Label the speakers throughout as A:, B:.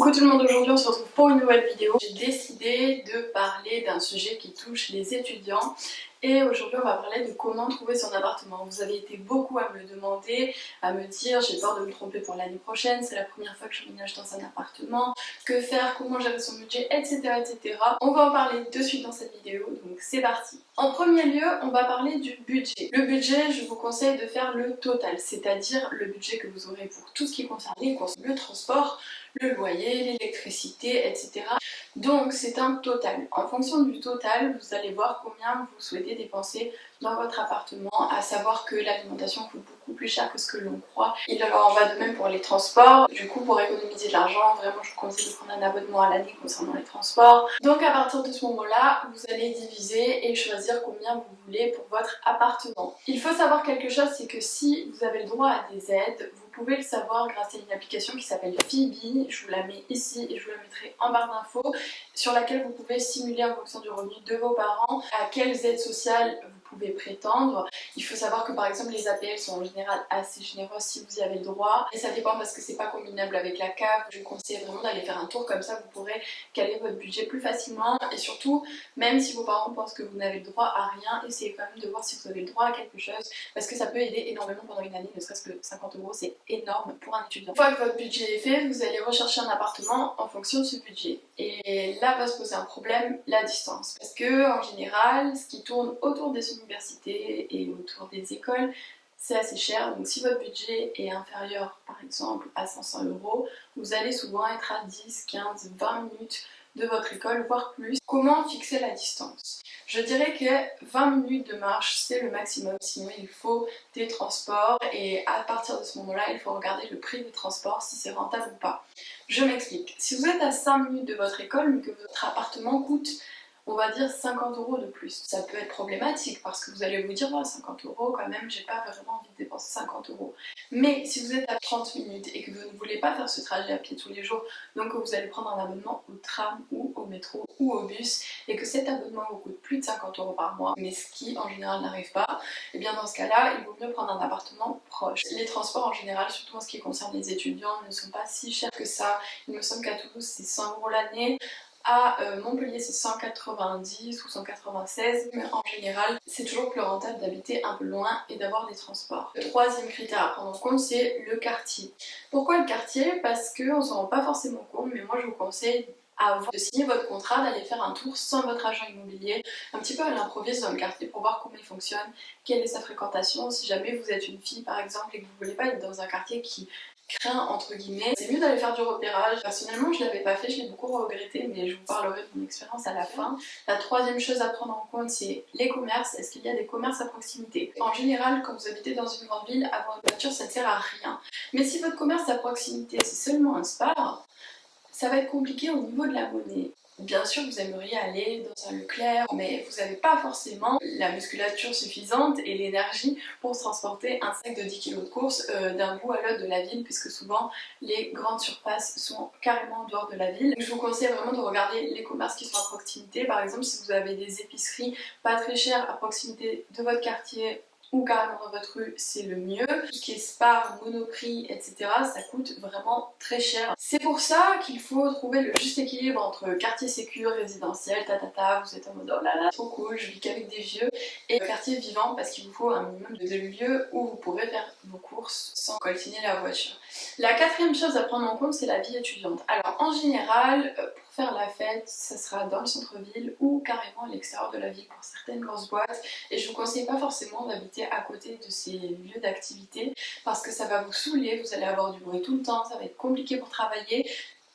A: Coucou tout le monde, aujourd'hui on se retrouve pour une nouvelle vidéo. J'ai décidé de parler d'un sujet qui touche les étudiants et aujourd'hui on va parler de comment trouver son appartement. Vous avez été beaucoup à me le demander, à me dire j'ai peur de me tromper pour l'année prochaine, c'est la première fois que je ménage dans un appartement, que faire, comment gérer son budget, etc. etc. On va en parler de suite dans cette vidéo, donc c'est parti. En premier lieu, on va parler du budget. Le budget, je vous conseille de faire le total, c'est-à-dire le budget que vous aurez pour tout ce qui concerne les courses, le transport, le loyer, l'électricité, etc. Donc c'est un total. En fonction du total, vous allez voir combien vous souhaitez dépenser dans votre appartement, à savoir que l'alimentation coûte beaucoup plus cher que ce que l'on croit. Il en va de même pour les transports. Du coup, pour économiser de l'argent, vraiment je vous conseille de prendre un abonnement à l'année concernant les transports. Donc à partir de ce moment-là, vous allez diviser et choisir combien vous voulez pour votre appartement. Il faut savoir quelque chose, c'est que si vous avez le droit à des aides, vous pouvez le savoir grâce à une application qui s'appelle Phoebe, je vous la mets ici et je vous la mettrai en barre d'infos, sur laquelle vous pouvez simuler en fonction du revenu de vos parents à quelles aides sociales vous pouvez prétendre. Il faut savoir que par exemple les APL sont en général assez généreuses si vous y avez le droit, et ça dépend parce que c'est pas combinable avec la CAF. Je vous conseille vraiment d'aller faire un tour, comme ça vous pourrez caler votre budget plus facilement, et surtout même si vos parents pensent que vous n'avez le droit à rien, essayez quand même de voir si vous avez le droit à quelque chose, parce que ça peut aider énormément pendant une année, ne serait-ce que 50 €, c'est énorme pour un étudiant. Une fois que votre budget est fait, vous allez rechercher un appartement en fonction de ce budget, et là va se poser un problème, la distance, parce que en général ce qui tourne autour des universités et autour des écoles, c'est assez cher. Donc si votre budget est inférieur par exemple à 500 €, vous allez souvent être à 10, 15, 20 minutes de votre école, voire plus. Comment fixer la distance? Je dirais que 20 minutes de marche c'est le maximum, sinon il faut des transports, et à partir de ce moment-là il faut regarder le prix des transports, si c'est rentable ou pas. Je m'explique. Si vous êtes à 5 minutes de votre école mais que votre appartement coûte, on va dire 50 € de plus, ça peut être problématique parce que vous allez vous dire oh, 50 € quand même, j'ai pas vraiment envie de dépenser 50 €. Mais si vous êtes à 30 minutes et que vous ne voulez pas faire ce trajet à pied tous les jours, donc vous allez prendre un abonnement au tram ou au métro ou au bus, et que cet abonnement vous coûte plus de 50 € par mois, mais ce qui en général n'arrive pas, et bien dans ce cas-là, il vaut mieux prendre un appartement proche. Les transports en général, surtout en ce qui concerne les étudiants, ne sont pas si chers que ça. Il me semble qu'à Toulouse c'est 100 € l'année. À Montpellier c'est 190 ou 196, mais en général c'est toujours plus rentable d'habiter un peu loin et d'avoir des transports. Le troisième critère à prendre en compte, c'est le quartier. Pourquoi le quartier? Parce qu'on ne s'en rend pas forcément compte, mais moi je vous conseille avant de signer votre contrat d'aller faire un tour sans votre agent immobilier, un petit peu à l'improviste dans le quartier pour voir comment il fonctionne, quelle est sa fréquentation. Si jamais vous êtes une fille par exemple et que vous ne voulez pas être dans un quartier qui craint entre guillemets, c'est mieux d'aller faire du repérage. Personnellement je l'avais pas fait, je l'ai beaucoup regretté, mais je vous parlerai de mon expérience à la fin. La troisième chose à prendre en compte, c'est les commerces. Est-ce qu'il y a des commerces à proximité? En général quand vous habitez dans une grande ville, avoir une voiture ça ne sert à rien, mais si votre commerce à proximité c'est seulement un Spar, ça va être compliqué au niveau de la monnaie. Bien sûr vous aimeriez aller dans un Leclerc, mais vous n'avez pas forcément la musculature suffisante et l'énergie pour transporter un sac de 10 kg de course d'un bout à l'autre de la ville, puisque souvent les grandes surfaces sont carrément en dehors de la ville. Je vous conseille vraiment de regarder les commerces qui sont à proximité. Par exemple si vous avez des épiceries pas très chères à proximité de votre quartier ou carrément dans votre rue, c'est le mieux. Tout ce qui est Spar, Monoprix, etc. ça coûte vraiment très cher. C'est pour ça qu'il faut trouver le juste équilibre entre quartier sécure, résidentiel, vous êtes en mode oh là là, trop cool, je vis qu'avec des vieux, et quartier vivant, parce qu'il vous faut un minimum de lieux où vous pourrez faire vos courses sans coltiner la voiture. La quatrième chose à prendre en compte, c'est la vie étudiante. Alors en général, pour faire la fête, ça sera dans le centre-ville ou carrément à l'extérieur de la ville pour certaines grosses boîtes, et je vous conseille pas forcément d'habiter à côté de ces lieux d'activité parce que ça va vous saouler, vous allez avoir du bruit tout le temps, ça va être compliqué pour travailler.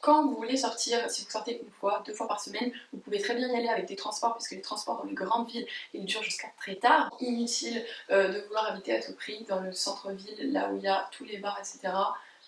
A: Quand vous voulez sortir, si vous sortez une fois, 2 fois par semaine, vous pouvez très bien y aller avec des transports, puisque les transports dans les grandes villes, ils durent jusqu'à très tard. Inutile de vouloir habiter à tout prix dans le centre-ville, là où il y a tous les bars, etc.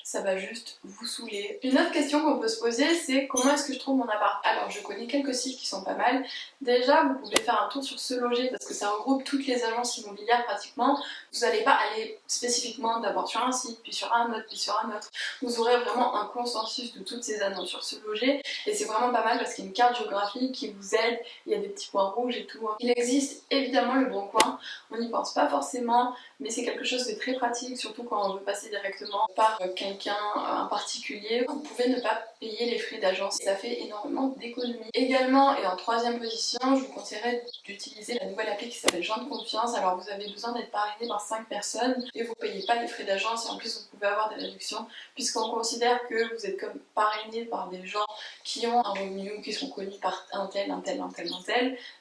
A: Ça va juste vous saouler. Une autre question qu'on peut se poser, c'est comment est-ce que je trouve mon appart? Alors je connais quelques sites qui sont pas mal. Déjà vous pouvez faire un tour sur Se Loger parce que ça regroupe toutes les agences immobilières pratiquement. Vous n'allez pas aller spécifiquement d'abord sur un site, puis sur un autre, puis sur un autre. Vous aurez vraiment un consensus de toutes ces annonces sur Se Loger, et c'est vraiment pas mal parce qu'il y a une carte géographique qui vous aide, il y a des petits points rouges et tout. Il existe évidemment le Bon Coin, on n'y pense pas forcément, mais c'est quelque chose de très pratique, surtout quand on veut passer directement par quelqu'un en particulier. Vous pouvez ne pas payer les frais d'agence. Ça fait énormément d'économies. Également, et en troisième position, je vous conseillerais d'utiliser la nouvelle appli qui s'appelle Gens de confiance. Alors vous avez besoin d'être parrainé par 5 personnes et vous ne payez pas les frais d'agence et en plus vous pouvez avoir des réductions puisqu'on considère que vous êtes comme parrainé par des gens qui ont un revenu, qui sont connus par un tel.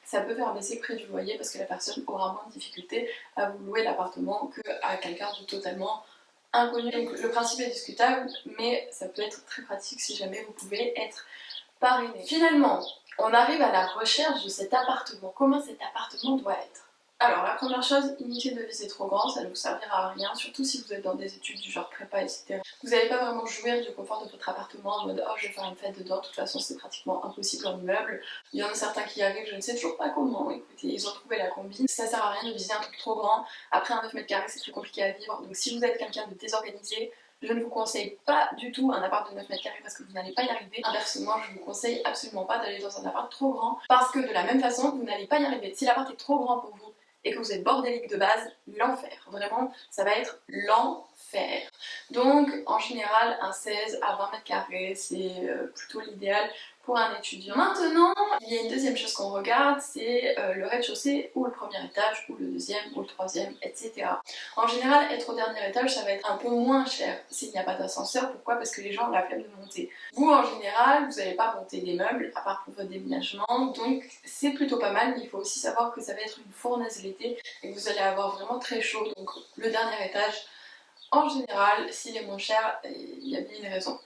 A: Ça peut faire baisser le prix du loyer parce que la personne aura moins de difficultés à vous louer l'appartement qu'à quelqu'un de totalement inconnu. Donc le principe est discutable, mais ça peut être très pratique si jamais vous pouvez être parrainé. Finalement, on arrive à la recherche de cet appartement. Comment cet appartement doit être? Alors la première chose, inutile de viser trop grand, ça ne vous servira à rien, surtout si vous êtes dans des études du genre prépa, etc. Vous n'allez pas vraiment jouir du confort de votre appartement en mode oh je vais faire une fête dedans, de toute façon c'est pratiquement impossible en immeuble. Il y en a certains qui y arrivent, je ne sais toujours pas comment, écoutez, ils ont trouvé la combine. Ça sert à rien de viser un truc trop grand, après un 9 mètres carrés c'est très compliqué à vivre, donc si vous êtes quelqu'un de désorganisé, je ne vous conseille pas du tout un appart de 9 mètres carrés parce que vous n'allez pas y arriver. Inversement, je ne vous conseille absolument pas d'aller dans un appart trop grand parce que de la même façon, vous n'allez pas y arriver. Si l'appart est trop grand pour vous et que vous êtes bordélique de base, l'enfer. Vraiment, ça va être l'enfer. Donc, en général, un 16 à 20 mètres carrés, c'est plutôt l'idéal pour un étudiant. Maintenant, il y a une deuxième chose qu'on regarde, c'est le rez-de-chaussée ou le premier étage, ou le deuxième, ou le troisième, etc. En général, être au dernier étage, ça va être un peu moins cher s'il n'y a pas d'ascenseur. Pourquoi? Parce que les gens ont la flemme de monter. Vous, en général, vous n'allez pas monter des meubles, à part pour votre déménagement, donc c'est plutôt pas mal, mais il faut aussi savoir que ça va être une fournaise l'été et que vous allez avoir vraiment très chaud, donc le dernier étage, en général, s'il est moins cher, il y a bien une raison.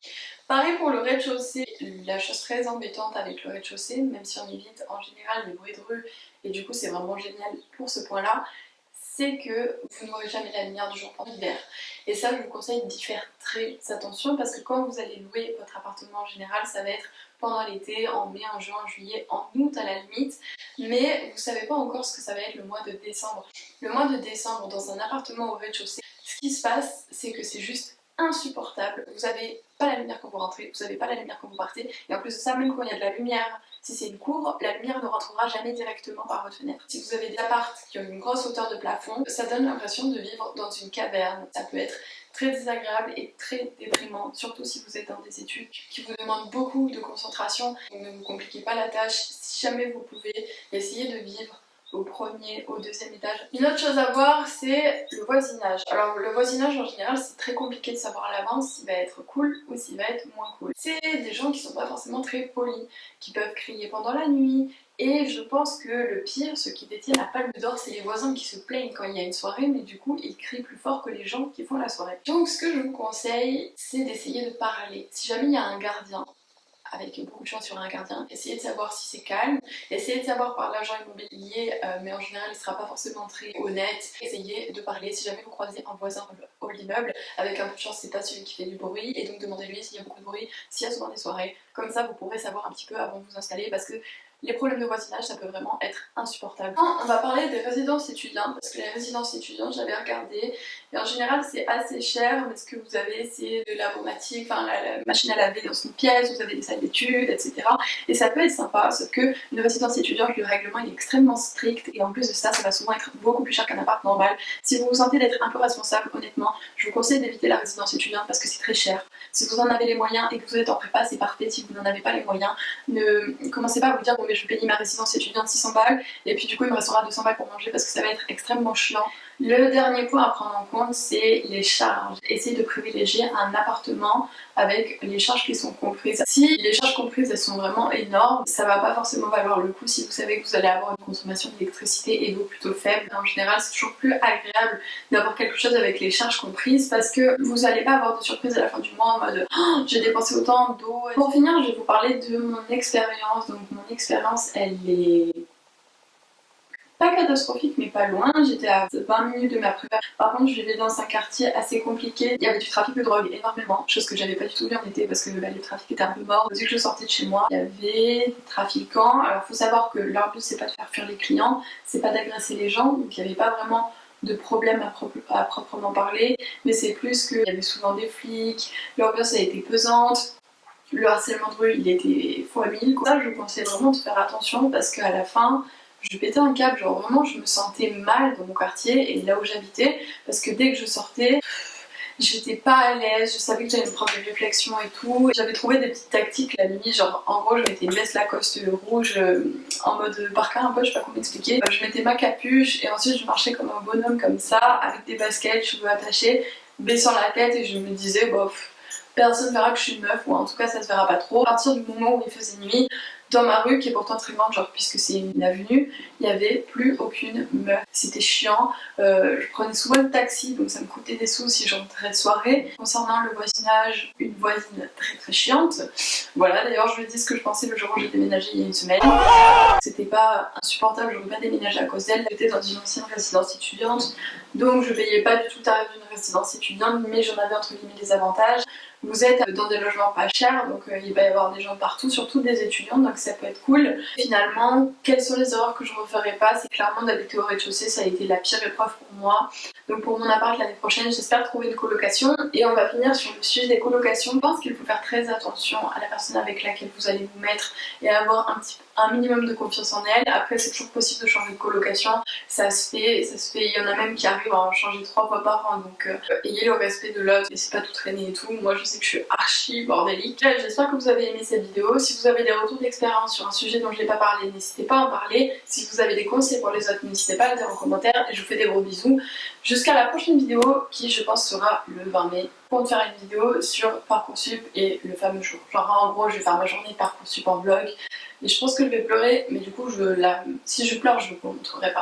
A: Pareil pour le rez-de-chaussée, la chose très embêtante avec le rez-de-chaussée, même si on évite en général les bruits de rue, et du coup c'est vraiment génial pour ce point-là, c'est que vous n'aurez jamais la lumière du jour pendant l'hiver. Et ça, je vous conseille d'y faire très attention parce que quand vous allez louer votre appartement en général, ça va être pendant l'été, en mai, en juin, en juillet, en août à la limite, mais vous savez pas encore ce que ça va être le mois de décembre. Le mois de décembre, dans un appartement au rez-de-chaussée, ce qui se passe, c'est que c'est juste insupportable. Vous n'avez pas la lumière quand vous rentrez, vous n'avez pas la lumière quand vous partez, et en plus de ça, même quand il y a de la lumière, si c'est une cour, la lumière ne rentrera jamais directement par votre fenêtre. Si vous avez des apparts qui ont une grosse hauteur de plafond, ça donne l'impression de vivre dans une caverne. Ça peut être très désagréable et très déprimant, surtout si vous êtes dans des études qui vous demandent beaucoup de concentration. Ne vous compliquez pas la tâche, si jamais vous pouvez, essayez de vivre au premier, au deuxième étage. Une autre chose à voir, c'est le voisinage. Alors le voisinage en général, c'est très compliqué de savoir à l'avance s'il va être cool ou s'il va être moins cool. C'est des gens qui sont pas forcément très polis, qui peuvent crier pendant la nuit, et je pense que le pire, ceux qui détiennent la palme d'or, c'est les voisins qui se plaignent quand il y a une soirée, mais du coup ils crient plus fort que les gens qui font la soirée. Donc ce que je vous conseille, c'est d'essayer de parler. Si jamais il y a un gardien, avec beaucoup de chance sur un gardien, essayez de savoir si c'est calme, essayez de savoir par l'agent immobilier, mais en général il ne sera pas forcément très honnête. Essayez de parler si jamais vous croisez un voisin au immeuble, avec un peu de chance c'est pas celui qui fait du bruit, et donc demandez-lui s'il y a beaucoup de bruit, s'il y a souvent des soirées, comme ça vous pourrez savoir un petit peu avant de vous installer, parce que les problèmes de voisinage, ça peut vraiment être insupportable. On va parler des résidences étudiantes, parce que les résidences étudiantes, j'avais regardé, et en général c'est assez cher, mais ce que vous avez c'est de l'avomatique, enfin la machine à laver dans une pièce, vous avez des salles d'études, etc. Et ça peut être sympa, sauf que une résidence étudiante, le règlement est extrêmement strict, et en plus de ça, ça va souvent être beaucoup plus cher qu'un appart normal. Si vous vous sentez d'être un peu responsable, honnêtement, je vous conseille d'éviter la résidence étudiante parce que c'est très cher. Si vous en avez les moyens et que vous êtes en prépa, c'est parfait. Si vous n'en avez pas les moyens, ne commencez pas à vous dire bon mais je vais payer ma résidence étudiante 600 balles et puis du coup il me restera 200 balles pour manger parce que ça va être extrêmement chiant. Le dernier point à prendre en compte, c'est les charges. Essayez de privilégier un appartement avec les charges qui sont comprises. Si les charges comprises elles sont vraiment énormes, ça va pas forcément valoir le coup si vous savez que vous allez avoir une consommation d'électricité et d'eau plutôt faible. En général, c'est toujours plus agréable d'avoir quelque chose avec les charges comprises parce que vous n'allez pas avoir de surprise à la fin du mois en mode oh, j'ai dépensé autant d'eau. Pour finir, je vais vous parler de mon expérience. Donc mon expérience, elle est pas catastrophique mais pas loin, j'étais à 20 minutes de ma prépa. Par contre je vivais dans un quartier assez compliqué, il y avait du trafic de drogue énormément, chose que j'avais pas du tout vu en été parce que le trafic était un peu mort. Dès que je sortais de chez moi, il y avait des trafiquants. Alors faut savoir que leur but c'est pas de faire fuir les clients, c'est pas d'agresser les gens, donc il n'y avait pas vraiment de problème à proprement parler, mais c'est plus qu'il y avait souvent des flics, l'ambiance a été pesante. Le harcèlement de rue il était x1000. Ça je vous conseille vraiment de faire attention parce qu'à la fin je pétais un câble, genre vraiment je me sentais mal dans mon quartier et là où j'habitais parce que dès que je sortais, j'étais pas à l'aise, je savais que j'allais me prendre des réflexions et tout. J'avais trouvé des petites tactiques, la limite, genre en gros je mettais une veste Lacoste rouge en mode parka un peu, je sais pas comment expliquer. Je mettais ma capuche et ensuite je marchais comme un bonhomme comme ça, avec des baskets, cheveux attachés, baissant la tête et je me disais bof, personne verra que je suis une meuf ou en tout cas ça se verra pas trop. À partir du moment où il faisait nuit, dans ma rue qui est pourtant très grande, genre puisque c'est une avenue, il n'y avait plus aucune meuf. C'était chiant, je prenais souvent le taxi donc ça me coûtait des sous si je rentrais de soirée. Concernant le voisinage, une voisine très très chiante. Voilà, d'ailleurs je lui ai dit ce que je pensais le jour où j'ai déménagé il y a une semaine. C'était pas insupportable, j'aurais pas déménagé à cause d'elle. J'étais dans une ancienne résidence étudiante donc je payais pas du tout le tarif d'une résidence étudiante mais j'en avais entre guillemets des avantages. Vous êtes dans des logements pas chers, donc il va y avoir des gens partout, surtout des étudiants, donc ça peut être cool. Finalement, quelles sont les erreurs que je ne referai pas? C'est clairement d'habiter au rez-de-chaussée, ça a été la pire épreuve pour moi. Donc pour mon appart l'année prochaine, j'espère trouver une colocation. Et on va finir sur le sujet des colocations. Je pense qu'il faut faire très attention à la personne avec laquelle vous allez vous mettre et avoir un minimum de confiance en elle. Après, c'est toujours possible de changer de colocation, ça se fait. Il y en a même qui arrivent à en changer 3 fois par an, donc ayez le respect de l'autre, laissez pas tout traîner et tout. Moi je sais que je suis archi bordélique. J'espère que vous avez aimé cette vidéo. Si vous avez des retours d'expérience sur un sujet dont je n'ai pas parlé, n'hésitez pas à en parler. Si vous avez des conseils pour les autres, n'hésitez pas à le dire en commentaire. Et je vous fais des gros bisous. Jusqu'à la prochaine vidéo qui je pense sera le 20 mai. Pour faire une vidéo sur Parcoursup et le fameux jour. Genre en gros je vais faire ma journée Parcoursup en vlog. Et je pense que je vais pleurer, mais du coup si je pleure je vous montrerai pas.